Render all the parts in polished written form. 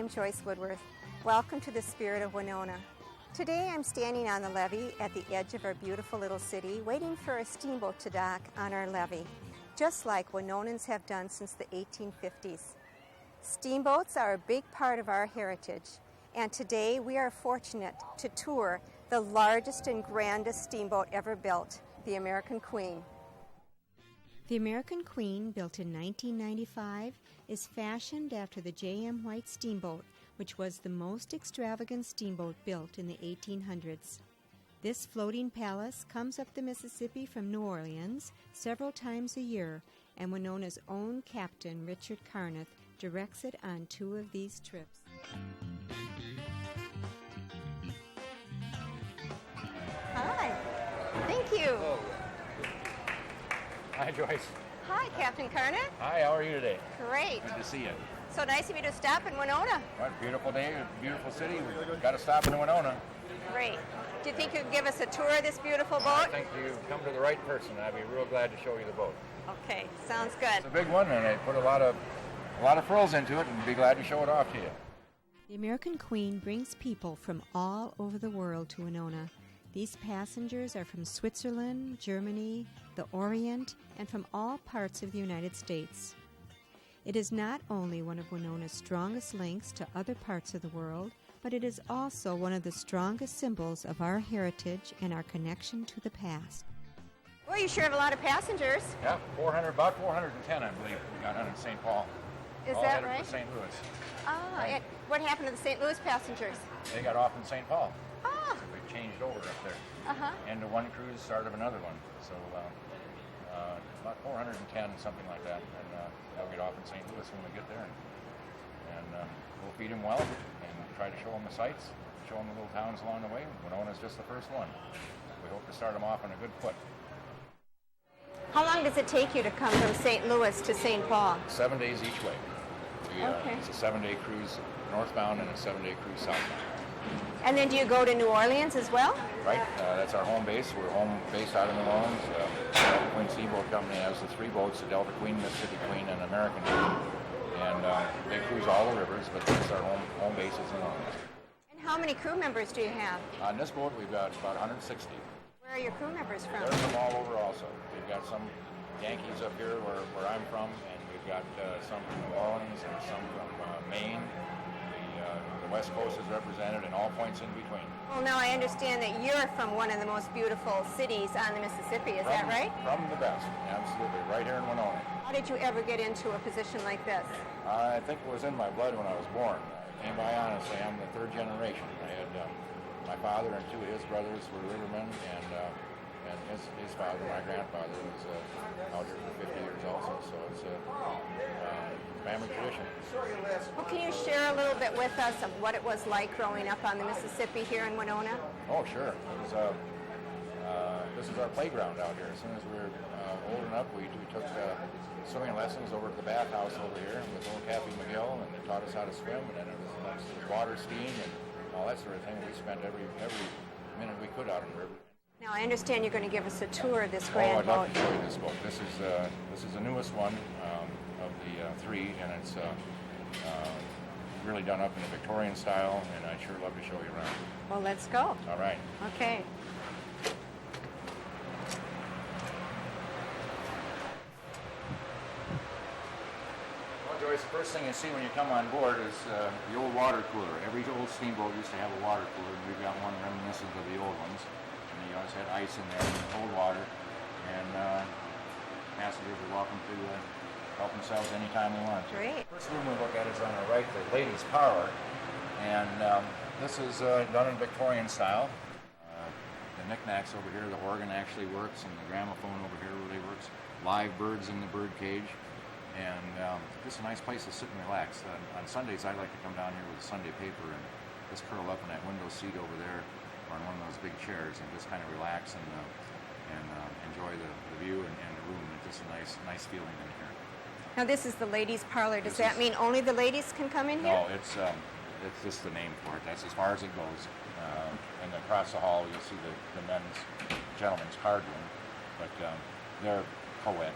I'm Joyce Woodworth. Welcome to the Spirit of Winona. Today I'm standing on the levee at the edge of our beautiful little city, waiting for a steamboat to dock on our levee, just like Winonans have done since the 1850s. Steamboats are a big part of our heritage, and today we are fortunate to tour the largest and grandest steamboat ever built, the American Queen. The American Queen, built in 1995, is fashioned after the J.M. White steamboat, which was the most extravagant steamboat built in the 1800s. This floating palace comes up the Mississippi from New Orleans several times a year, and Winona's own captain, Richard Carneth, directs it on 2 of these trips. Hi. Thank you. Hello. Hi, Joyce. Hi, Captain Carneth. Hi, how are you today? Great. Good to see you. So nice of you to stop in Winona. What a beautiful day, beautiful city. We've got to stop in Winona. Great. Do you think you could give us a tour of this beautiful boat? I think you've come to the right person. I'd be real glad to show you the boat. Okay, sounds good. It's a big one, and they put a lot of frills into it, and be glad to show it off to you. The American Queen brings people from all over the world to Winona. These passengers are from Switzerland, Germany, the Orient, and from all parts of the United States. It is not only one of Winona's strongest links to other parts of the world, but it is also one of the strongest symbols of our heritage and our connection to the past. Well, you sure have a lot of passengers. Yeah, about 410, I believe, we got on in St. Paul. Is all that headed right? for St. Louis. Ah, Right. and what happened to the St. Louis passengers? They got off in St. Paul. Ah, They changed over up there. uh-huh. End of one cruise, start of another one. So about 410, something like that. And they'll get off in St. Louis when we get there. And we'll feed them well and try to show them the sights, show them the little towns along the way. Winona's just the first one. We hope to start them off on a good foot. How long does it take you to come from St. Louis to St. Paul? 7 days each way. Okay. It's a 7-day cruise northbound and a 7-day cruise southbound. And then do you go to New Orleans as well? Right, that's our home base. We're home based out of New Orleans. The Queen Steamboat Company has the 3 boats, the Delta Queen, Mississippi Queen, and American Queen. And they cruise all the rivers, but that's our home base is in New Orleans. And how many crew members do you have? On this boat, we've got about 160. Where are your crew members from? They're from all over also. We've got some Yankees up here where I'm from, and we've got some from New Orleans and some from Maine. The West Coast is represented and all points in between. Well, now I understand that you're from one of the most beautiful cities on the Mississippi. Is that right? From the best, absolutely. Right here in Winona. How did you ever get into a position like this? I think it was in my blood when I was born. I came by honestly. I'm the 3rd generation. I had my father and 2 of his brothers were rivermen, and his father, my grandfather, was out here for 50 years also. So it's a family tradition. Well, can you share a little bit with us of what it was like growing up on the Mississippi here in Winona? Oh, sure. It was, this is our playground out here. As soon as we were old enough, we took swimming lessons over to the bathhouse over here with old Kathy McGill, and they taught us how to swim, and then it was water skiing and all that sort of thing. We spent every minute we could out in the river. Now, I understand you're going to give us a tour of this Oh, grand I'd love boat. to show you this boat. This is the newest one of the 3, and it's really done up in the Victorian style, and I'd sure love to show you around. Well, let's go. All right. Okay. Well, Joyce, the first thing you see when you come on board is the old water cooler. Every old steamboat used to have a water cooler, and we've got one reminiscent of the old ones. And they always had ice in there and cold water, and passengers are welcome to help themselves anytime they want to. Great. First room we look at is on our right, the ladies' parlor, and this is done in Victorian style. The knickknacks over here, the organ actually works, and the gramophone over here really works. Live birds in the bird cage, and just a nice place to sit and relax. On Sundays, I like to come down here with a Sunday paper and just curl up in that window seat over there, or in one of those big chairs, and just kind of relax and enjoy the view and the room. It's just a nice feeling in here. Now, this is the ladies' parlor. Does that mean only the ladies can come in here? No, it's just the name for it. That's as far as it goes. And across the hall, you'll see the gentlemen's card room, but they're co-ed.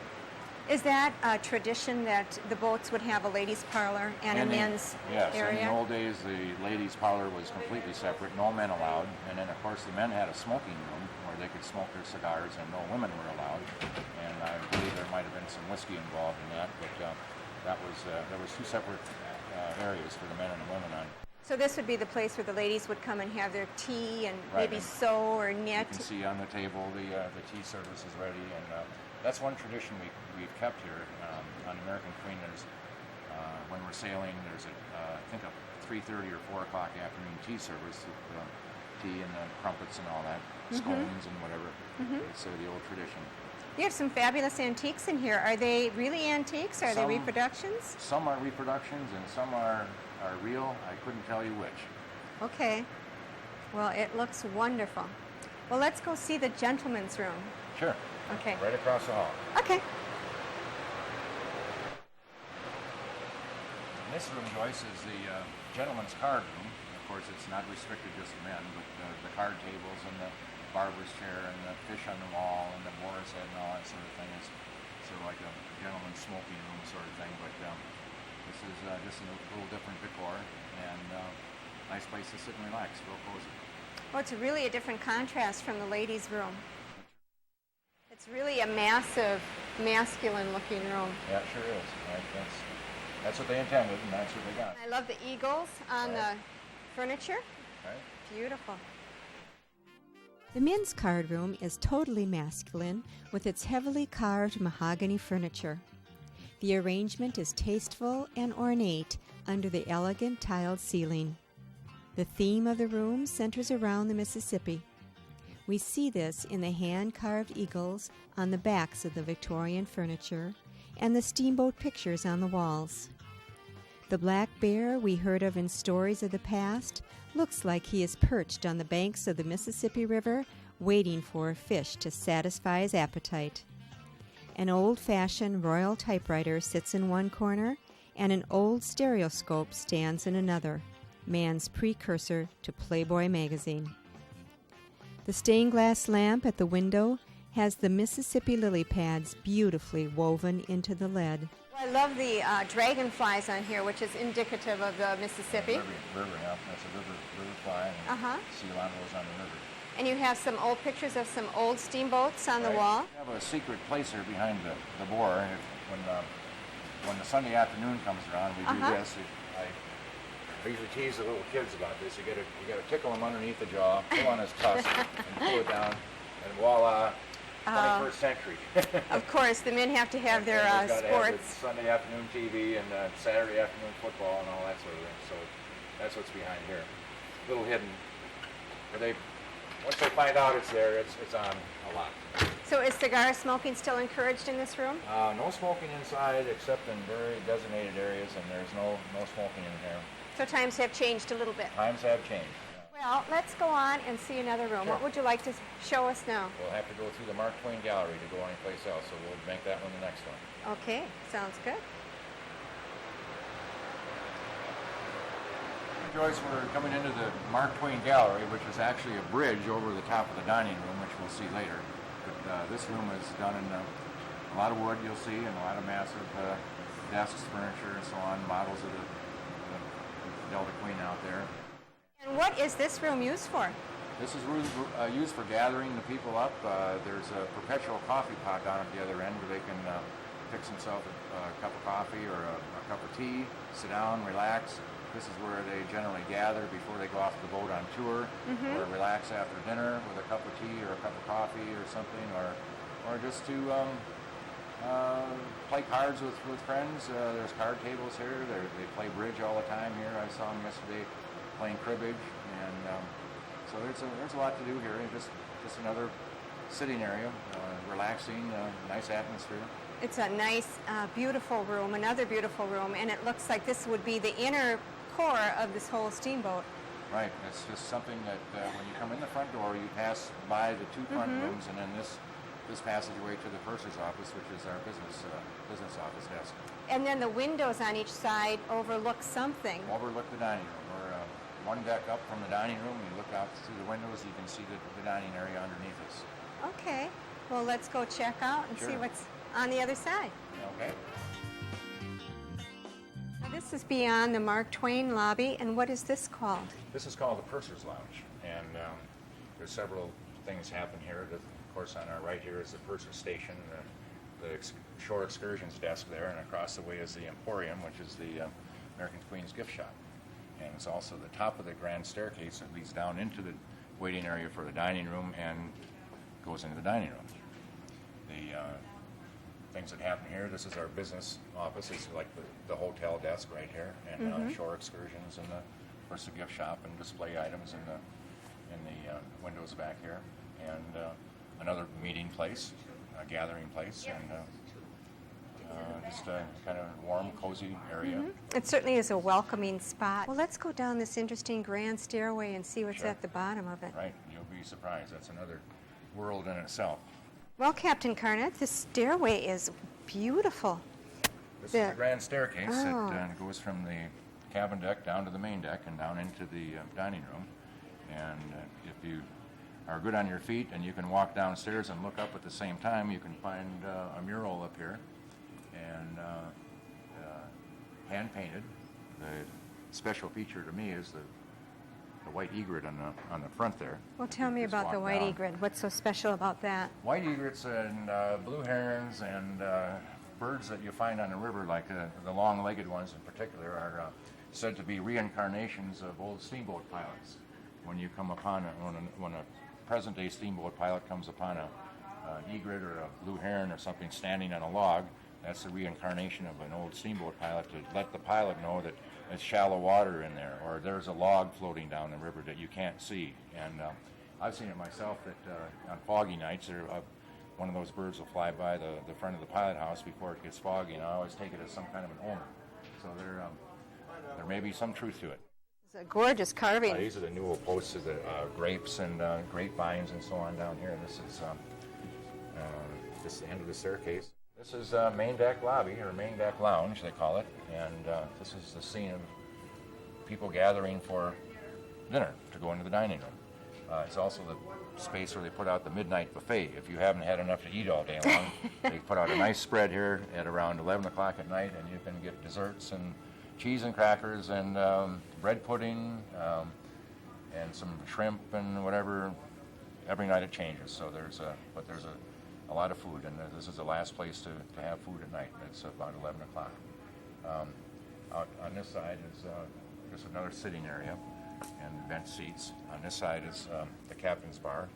Is that a tradition that the boats would have a ladies' parlor and a men's area? Yes, in the old days the ladies' parlor was completely separate, no men allowed, and then of course the men had a smoking room where they could smoke their cigars and no women were allowed, and I believe there might have been some whiskey involved in that, but there was two separate areas for the men and the women on. So this would be the place where the ladies would come and have their tea and Right, maybe and sew or knit. You can see on the table the tea service is ready, and that's one tradition we've kept here on American Queen. There's when we're sailing, there's I think a 3:30 or 4 o'clock afternoon tea service with tea and the crumpets and all that, scones and whatever. It's the old tradition. You have some fabulous antiques in here. Are they really antiques? Are they reproductions? Some are reproductions and some are real. I couldn't tell you which. Okay. Well, it looks wonderful. Well, let's go see the gentleman's room. Sure. Okay. Right across the hall. Okay. This room, Joyce, is the gentleman's card room. Of course, it's not restricted just to men, but the card tables and the barber's chair and the fish on the wall and the boar's head and all that sort of thing is sort of like a gentleman's smoking room sort of thing. But this is just a little different decor and nice place to sit and relax, real cozy. Well, it's really a different contrast from the ladies' room. It's really a massive, masculine-looking room. Yeah, it sure is. Right? That's what they intended, and that's what they got. I love the eagles on the furniture. Right. Beautiful. The men's card room is totally masculine with its heavily carved mahogany furniture. The arrangement is tasteful and ornate under the elegant tiled ceiling. The theme of the room centers around the Mississippi. We see this in the hand-carved eagles on the backs of the Victorian furniture and the steamboat pictures on the walls. The black bear we heard of in stories of the past looks like he is perched on the banks of the Mississippi River waiting for a fish to satisfy his appetite. An old-fashioned royal typewriter sits in one corner and an old stereoscope stands in another, man's precursor to Playboy magazine. The stained glass lamp at the window has the Mississippi lily pads beautifully woven into the lead. Well, I love the dragonflies on here, which is indicative of the Mississippi. River, yeah. That's a river fly. And see a lot of those on the river. And you have some old pictures of some old steamboats on the wall. We have a secret place here behind the bore. When the Sunday afternoon comes around, we do this. I usually tease the little kids about this. You gotta tickle him underneath the jaw, pull on his tusk, and pull it down, and voila, 21st century. Of course, the men have to have their sports. Have Sunday afternoon TV and Saturday afternoon football and all that sort of thing. So that's what's behind here. A little hidden, but once they find out it's there, it's on a lot. So is cigar smoking still encouraged in this room? No smoking inside except in very designated areas, and there's no smoking in here. So times have changed a little bit. Times have changed. Well, let's go on and see another room. Sure. What would you like to show us now? We'll have to go through the Mark Twain Gallery to go anyplace else, so we'll make that one the next one. Okay, sounds good. Joyce, we're coming into the Mark Twain Gallery, which is actually a bridge over the top of the dining room, which we'll see later. But this room is done in a lot of wood, you'll see, and a lot of massive desks, furniture, and so on, models of the Delta Queen out there. And what is this room used for? This is used for gathering the people up. There's a perpetual coffee pot down at the other end where they can fix themselves a cup of coffee or a cup of tea, sit down, relax. This is where they generally gather before they go off the boat on tour, or relax after dinner with a cup of tea or a cup of coffee or something, or just to play cards with friends. There's card tables here. They play bridge all the time here. I saw them yesterday playing cribbage, and so there's a lot to do here. Just another sitting area, relaxing, nice atmosphere. It's a nice, beautiful room, another beautiful room, and it looks like this would be the inner core of this whole steamboat. Right. It's just something that when you come in the front door, you pass by the two front rooms, and then this passageway to the purser's office, which is our business office desk. And then the windows on each side overlook something. Overlook the dining room. We're one deck up from the dining room. You look out through the windows, you can see the dining area underneath us. Okay. Well, let's go check out and see what's on the other side. Okay. Now this is beyond the Mark Twain lobby, and what is this called? This is called the Purser's Lounge, and there's several things happen here. Of course, on our right here is the Purser Station, the shore excursions desk there, and across the way is the Emporium, which is the American Queen's gift shop. And it's also the top of the grand staircase that leads down into the waiting area for the dining room and goes into the dining room. The things that happen here, this is our business office. It's like the hotel desk right here, and shore excursions, and of course the gift shop and display items in the windows back here, and another meeting place, a gathering place, and just a kind of warm, cozy area. It certainly is a welcoming spot. Well, let's go down this interesting grand stairway and see what's Sure. at the bottom of it. Right, you'll be surprised. That's another world in itself. Well, Captain Carnett, this stairway is beautiful. This is the grand staircase that goes from the cabin deck down to the main deck and down into the dining room. And if you are good on your feet and you can walk downstairs and look up at the same time, you can find a mural up here, and hand-painted. The special feature to me is the white egret on the front there. Well, tell me Just about the walk white down. egret. What's so special about that? White egrets and blue herons and birds that you find on the river, like the long-legged ones in particular, are said to be reincarnations of old steamboat pilots. When you come upon when a present-day steamboat pilot comes upon an egret or a blue heron or something standing on a log, that's the reincarnation of an old steamboat pilot to let the pilot know that it's shallow water in there, or there's a log floating down the river that you can't see. And I've seen it myself that on foggy nights, one of those birds will fly by the front of the pilot house before it gets foggy, and I always take it as some kind of an omen. So there may be some truth to it. It's a gorgeous carving. These are the newel posts of the grapes and grapevines and so on down here. This is the end of the staircase. This is main deck lobby, or main deck lounge, they call it, and this is the scene of people gathering for dinner to go into the dining room. It's also the space where they put out the midnight buffet. If you haven't had enough to eat all day long, they put out a nice spread here at around 11 o'clock at night, and you can get desserts and cheese and crackers and bread pudding and some shrimp and whatever. Every night it changes, so there's a lot of food, and this is the last place to have food at night. It's about 11 o'clock. Out on this side is just another sitting area and bench seats. On this side is the captain's bar.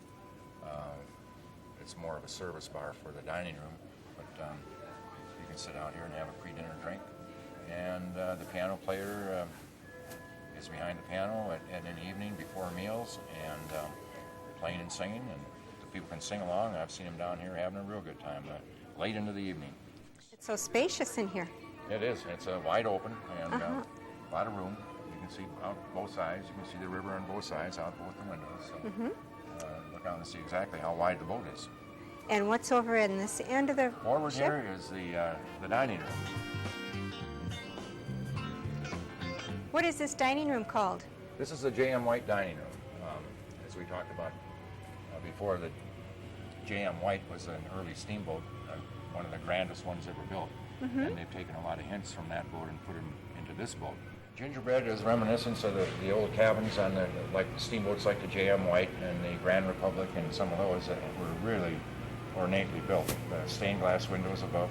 It's more of a service bar for the dining room, but you can sit out here and have a pre-dinner drink. And the piano player is behind the piano in the evening before meals, and playing and singing, and people can sing along. I've seen them down here having a real good time late into the evening. It's so spacious in here. It is. It's wide open and a lot of room. You can see out both sides. You can see the river on both sides, out both the windows. So look out and see exactly how wide the boat is. And what's over in this end of the Forward ship? here is the dining room. What is this dining room called? This is the J.M. White dining room. As we talked about before, the J.M. White was an early steamboat, one of the grandest ones ever built. And they've taken a lot of hints from that boat and put them into this boat. Gingerbread is reminiscence of the old cabins on the steamboats like the J.M. White and the Grand Republic, and some of those that were really ornately built. Stained glass windows above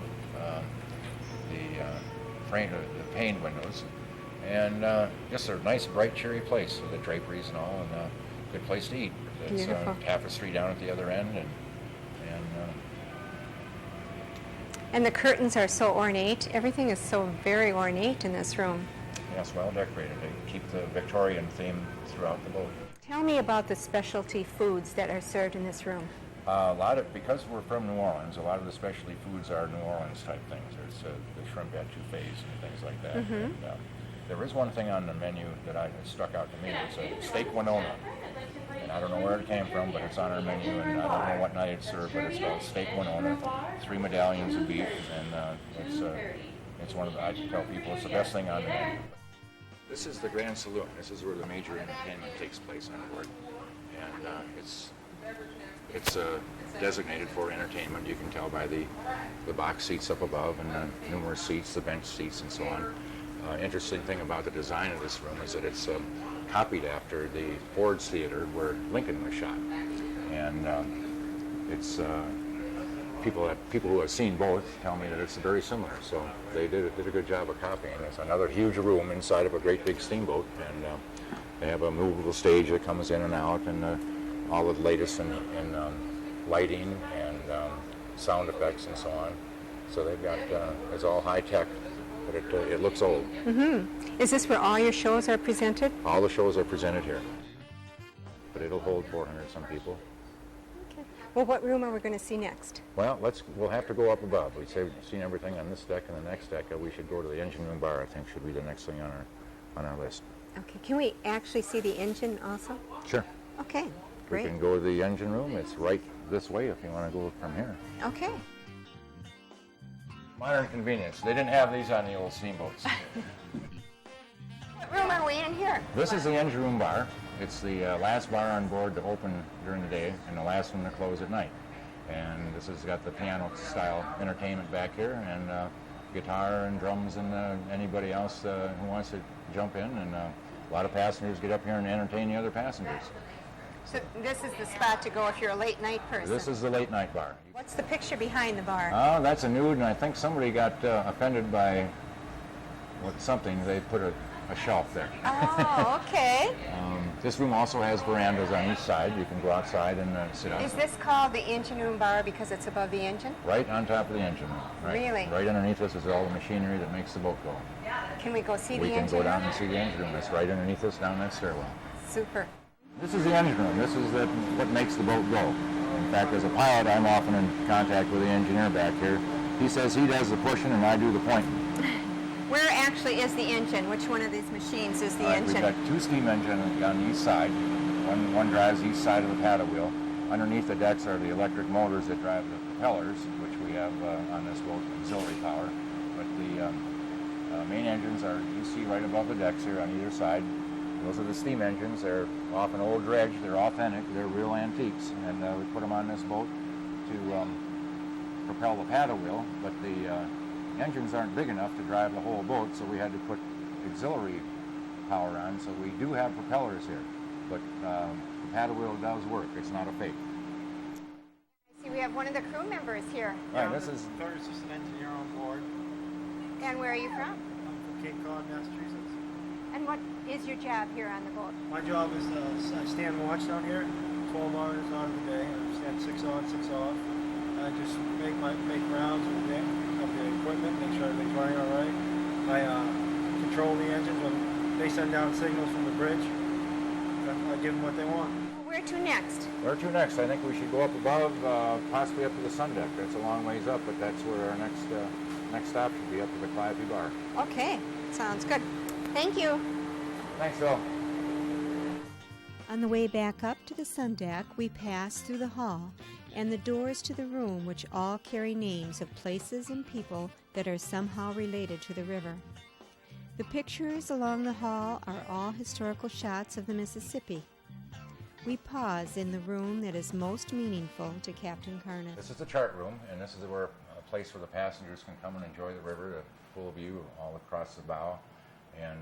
the paned windows. And just a nice, bright, cheery place with the draperies and all, and a good place to eat. It's tapestry down at the other end, and the curtains are so ornate. Everything is so very ornate in this room. yes, well decorated. They keep the Victorian theme throughout the boat. Tell me about the specialty foods that are served in this room. Because we're from New Orleans, a lot of the specialty foods are New Orleans type things. There's the shrimp etouffees and things like that. And, there is one thing on the menu that stuck out to me. It's a steak Winona. And I don't know where it came from, but it's on our menu, and I don't know what night it's served, but it's called steak Winona, 3 medallions of beef, and it's one of the, I tell people it's the best thing on the menu. This is the Grand Saloon. This is where the major entertainment takes place on board, and it's It's designated for entertainment. You can tell by the box seats up above and the numerous seats, the bench seats, and so on. Interesting thing about the design of this room is that it's copied after the Ford's Theater where Lincoln was shot. And it's people who have seen both tell me that it's very similar. So they did a good job of copying. It's another huge room inside of a great big steamboat, and they have a movable stage that comes in and out, and all the latest in lighting and sound effects and so on. So they've got it's all high tech, but it looks old. Mm-hmm. Is this where all your shows are presented? All the shows are presented here, but it'll hold 400 some people. Okay. Well, what room are we going to see next? Well, we'll have to go up above. We've seen everything on this deck and the next deck. We should go to the engine room bar. I think should be the next thing on our list. Okay. Can we actually see the engine also? Sure. Okay. Great. We can go to the engine room. It's right this way if you want to go from here. Okay. Modern convenience. They didn't have these on the old steamboats. What room are we in here? This is the engine room bar. It's the last bar on board to open during the day and the last one to close at night. And this has got the piano-style entertainment back here, and guitar and drums, and anybody else who wants to jump in. And a lot of passengers get up here and entertain the other passengers. So this is the spot to go if you're a late night person. This is the late night bar. What's the picture behind the bar? Oh, that's a nude, and I think somebody got offended by something. They put a shelf there. Oh, okay. This room also has verandas on each side. You can go outside and sit outside. Is this called the engine room bar because it's above the engine? Right on top of the engine room. Right, Really? Right underneath us is all the machinery that makes the boat go. Can we go see We the can engine go down room? and see the engine room. It's right underneath us down that stairwell. Super. This is the engine room. This is what makes the boat go. In fact, as a pilot, I'm often in contact with the engineer back here. He says he does the pushing and I do the pointing. Where actually is the engine? Which one of these machines is the engine? We've got two steam engines on each side. One drives each side of the paddle wheel. Underneath the decks are the electric motors that drive the propellers, which we have on this boat, auxiliary power. But the main engines are, you see right above the decks here on either side. Those are the steam engines. They're often old dredge. They're authentic. They're real antiques. And we put them on this boat to propel the paddle wheel. But the engines aren't big enough to drive the whole boat, so we had to put auxiliary power on. So we do have propellers here. But the paddle wheel does work. It's not a fake. I see we have one of the crew members here. Right, this is Third assistant engineer on board. And where are you from? I'm from Cape Cod, Massachusetts. And what is your job here on the boat? My job is I stand watch down here, 12 hours out of the day. I stand 6 on, 6 off. I just make rounds of the day, of the equipment, make sure everything's running all right. I control the engines when they send down signals from the bridge. I give them what they want. Where to next? where to next? I think we should go up above, possibly up to the sun deck. That's a long ways up, but that's where our next stop should be, up to the Calliope Bar. Okay, sounds good. Thank you. Thanks, Phil. On the way back up to the sun deck, we pass through the hall and the doors to the room, which all carry names of places and people that are somehow related to the river. The pictures along the hall are all historical shots of the Mississippi. We pause in the room that is most meaningful to Captain Carness. This is the chart room, and this is a place where the passengers can come and enjoy the river, a full view all across the bow. And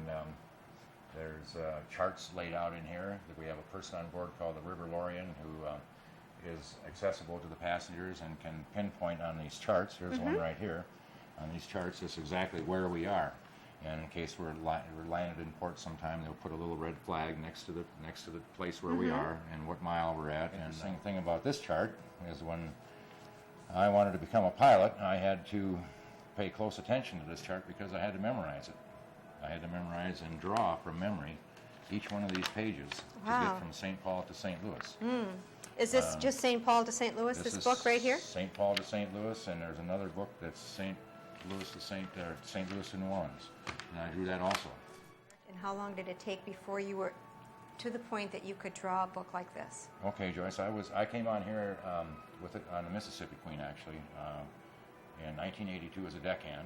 there's charts laid out in here. We have a person on board called the River Lorian who is accessible to the passengers and can pinpoint on these charts. Here's one right here. On these charts, this is exactly where we are. And in case we're landed in port sometime, they'll put a little red flag next to the place where we are and what mile we're at. And the interesting thing about this chart is when I wanted to become a pilot, I had to pay close attention to this chart because I had to memorize it. I had to memorize and draw from memory each one of these pages to get from St. Paul to St. Louis. Is this just St. Paul to St. Louis, this book right here? St. Paul to St. Louis, and there's another book that's St. Louis to St. Louis to New Orleans, and I drew that also. And how long did it take before you were to the point that you could draw a book like this? Okay, Joyce, I came on here with it on the Mississippi Queen actually in 1982 as a deckhand,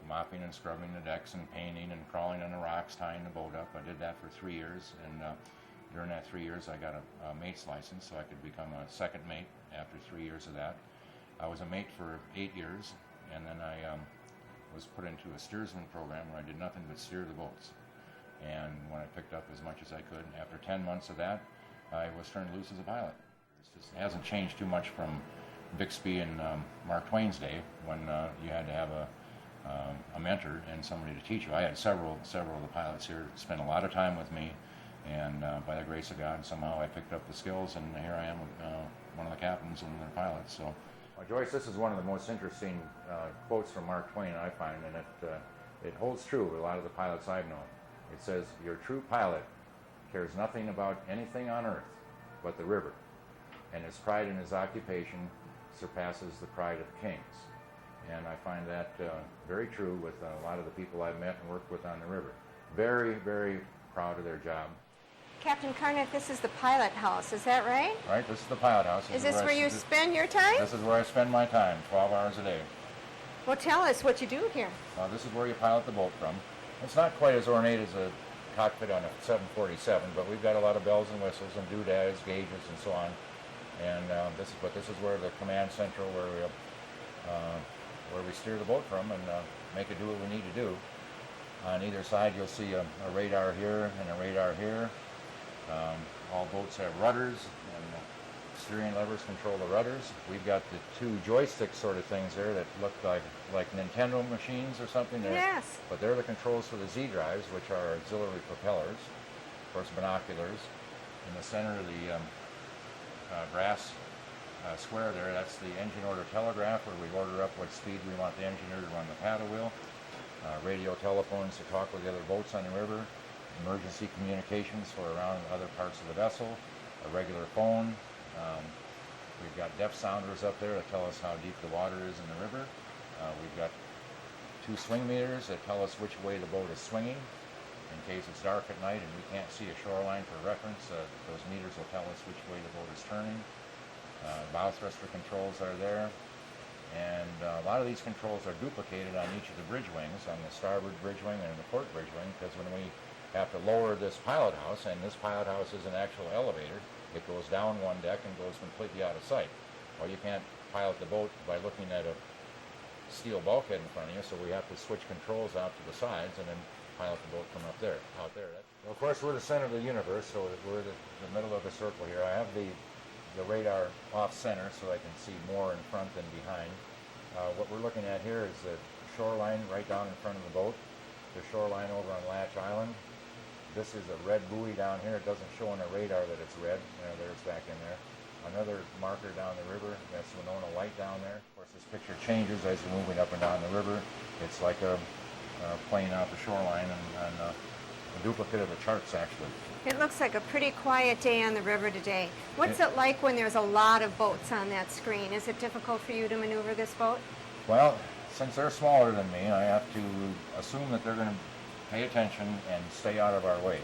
mopping and scrubbing the decks and painting and crawling on the rocks, tying the boat up. I did that for 3 years, and during that 3 years, I got a mate's license, so I could become a second mate after 3 years of that. I was a mate for 8 years, and then I was put into a steersman program where I did nothing but steer the boats. And when I picked up as much as I could, after 10 months of that, I was turned loose as a pilot. It hasn't changed too much from Bixby and Mark Twain's day, when you had to have a mentor and somebody to teach you. I had several of the pilots here spend a lot of time with me, and by the grace of God, somehow I picked up the skills, and here I am, one of the captains and the pilots. So, Joyce, this is one of the most interesting quotes from Mark Twain, I find, and it holds true with a lot of the pilots I've known. It says, "Your true pilot cares nothing about anything on earth but the river, and his pride in his occupation surpasses the pride of kings." And I find that very true with a lot of the people I've met and worked with on the river. Very, very proud of their job. Captain Carnett, this is the pilot house, is that right? Right, this is the pilot house. Is this where you spend your time? This is where I spend my time, 12 hours a day. Well, tell us what you do here. This is where you pilot the boat from. It's not quite as ornate as a cockpit on a 747, but we've got a lot of bells and whistles and doodads, gauges, and so on. And this is where the command central, where we steer the boat from and make it do what we need to do. On either side, you'll see a radar here and a radar here. All boats have rudders, and the steering levers control the rudders. We've got the two joystick sort of things there that look like Nintendo machines or something. Yes. But they're the controls for the Z drives, which are auxiliary propellers. Of course, binoculars. In the center of the brass square there, that's the engine order telegraph, where we order up what speed we want the engineer to run the paddle wheel. Radio telephones to talk with the other boats on the river. Emergency communications for around other parts of the vessel. A regular phone. We've got depth sounders up there that tell us how deep the water is in the river. We've got 2 swing meters that tell us which way the boat is swinging. In case it's dark at night and we can't see a shoreline for reference, those meters will tell us which way the boat is turning. Bow thruster controls are there. And a lot of these controls are duplicated on each of the bridge wings, on the starboard bridge wing and the port bridge wing, because when we have to lower this pilot house, and this pilot house is an actual elevator, it goes down one deck and goes completely out of sight. Well, you can't pilot the boat by looking at a steel bulkhead in front of you, so we have to switch controls out to the sides and then pilot the boat from out there. Well, of course, we're the center of the universe, so we're the middle of the circle here. I have the radar off center so I can see more in front than behind. What we're looking at here is the shoreline right down in front of the boat, the shoreline over on Latch Island. This is a red buoy down here. It doesn't show on the radar that it's red. There it's back in there. Another marker down the river, that's Winona Light down there. Of course, this picture changes as you're moving up and down the river. It's like a plane out the shoreline and a duplicate of the charts, actually. It looks like a pretty quiet day on the river today. What's it like when there's a lot of boats on that screen? Is it difficult for you to maneuver this boat? Well, since they're smaller than me, I have to assume that they're going to pay attention and stay out of our way.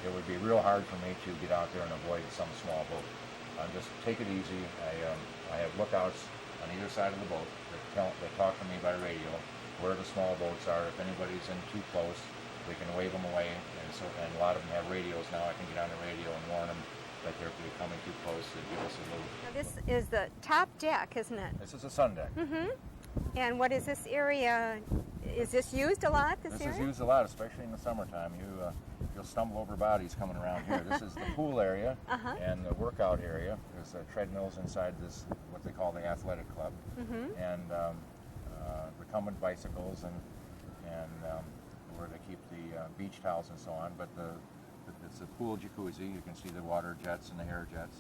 It would be real hard for me to get out there and avoid some small boat. Just take it easy. I have lookouts on either side of the boat that talk to me by radio where the small boats are. If anybody's in too close, we can wave them away. And a lot of them have radios now. I can get on the radio and warn them that they're becoming too close to give us a little. Now this is the top deck, isn't it? This is a sun deck. Mm-hmm. And what is this area? Is this used a lot, this area? This is used a lot, especially in the summertime. You'll stumble over bodies coming around here. This is the pool area and the workout area. There's treadmills inside this, what they call the athletic club, and recumbent bicycles and where they keep the beach towels and so on. But it's a pool jacuzzi. You can see the water jets and the air jets.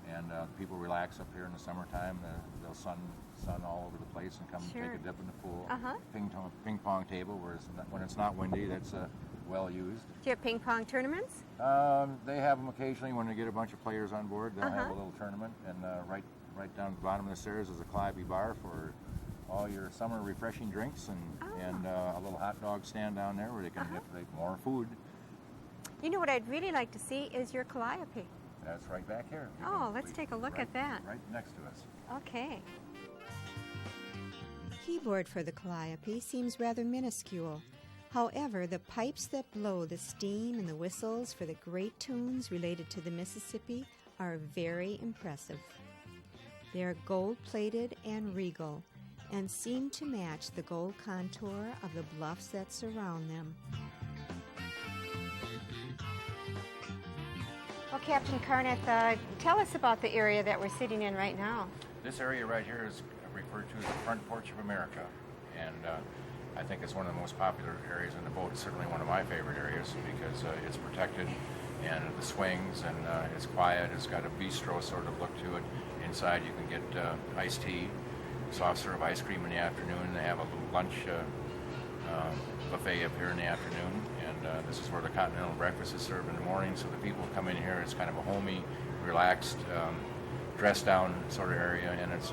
And people relax up here in the summertime. They'll sun all over the place and come and take a dip in the pool. Ping pong table, when it's not windy, that's well used. Do you have ping pong tournaments? They have them occasionally when they get a bunch of players on board. They'll have a little tournament. And right down at the bottom of the stairs is a Calliope bar for all your summer refreshing drinks and a little hot dog stand down there where they can get more food. You know what I'd really like to see is your Calliope. That's right back here. Let's take a look at that. Right next to us. Okay. The keyboard for the Calliope seems rather minuscule. However, the pipes that blow the steam and the whistles for the great tunes related to the Mississippi are very impressive. They are gold-plated and regal, and seem to match the gold contour of the bluffs that surround them. Well, Captain Carneth, tell us about the area that we're sitting in right now. This area right here is referred to as the front porch of America, and I think it's one of the most popular areas in the boat. It's certainly one of my favorite areas because it's protected, and the swings, and it's quiet. It's got a bistro sort of look to it. Inside you can get iced tea, soft serve ice cream in the afternoon. They have a little lunch buffet up here in the afternoon, and this is where the continental breakfast is served in the morning. So the people come in here. It's kind of a homey, relaxed, dressed down sort of area, and it's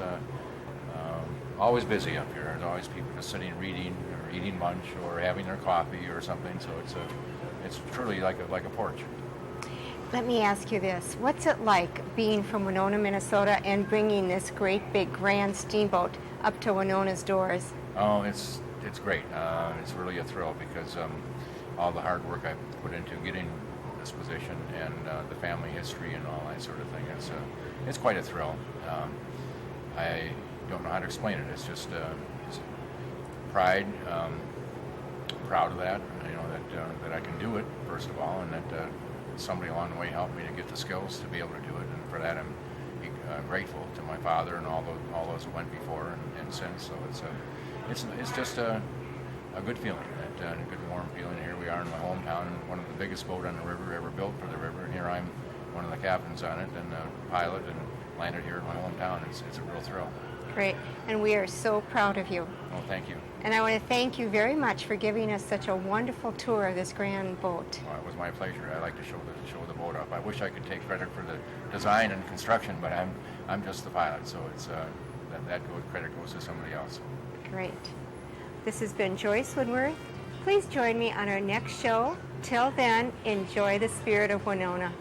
always busy up here. There's always people just sitting, reading, or eating lunch, or having their coffee or something. So it's truly like a porch. Let me ask you this. What's it like being from Winona, Minnesota, and bringing this great big grand steamboat up to Winona's doors? Oh, it's great. It's really a thrill because all the hard work I put into getting this position, and the family history and all that sort of thing. It's quite a thrill. I don't know how to explain it. It's just it's pride. Proud of that. You know that I can do it, first of all, and that somebody along the way helped me to get the skills to be able to do it. And for that, I'm grateful to my father and all those who went before and since. So it's just a good feeling, a good warm feeling. Here we are in my hometown, one of the biggest boat on the river ever built for the river, and here I'm one of the captains on it and the pilot, and landed here in my hometown. It's a real thrill. Great, and we are so proud of you. Oh, thank you. And I want to thank you very much for giving us such a wonderful tour of this grand boat. Well, it was my pleasure. I like to show the boat up. I wish I could take credit for the design and construction, but I'm just the pilot, so it's credit goes to somebody else. Great. This has been Joyce Woodworth. Please join me on our next show. Till then, enjoy the Spirit of Winona.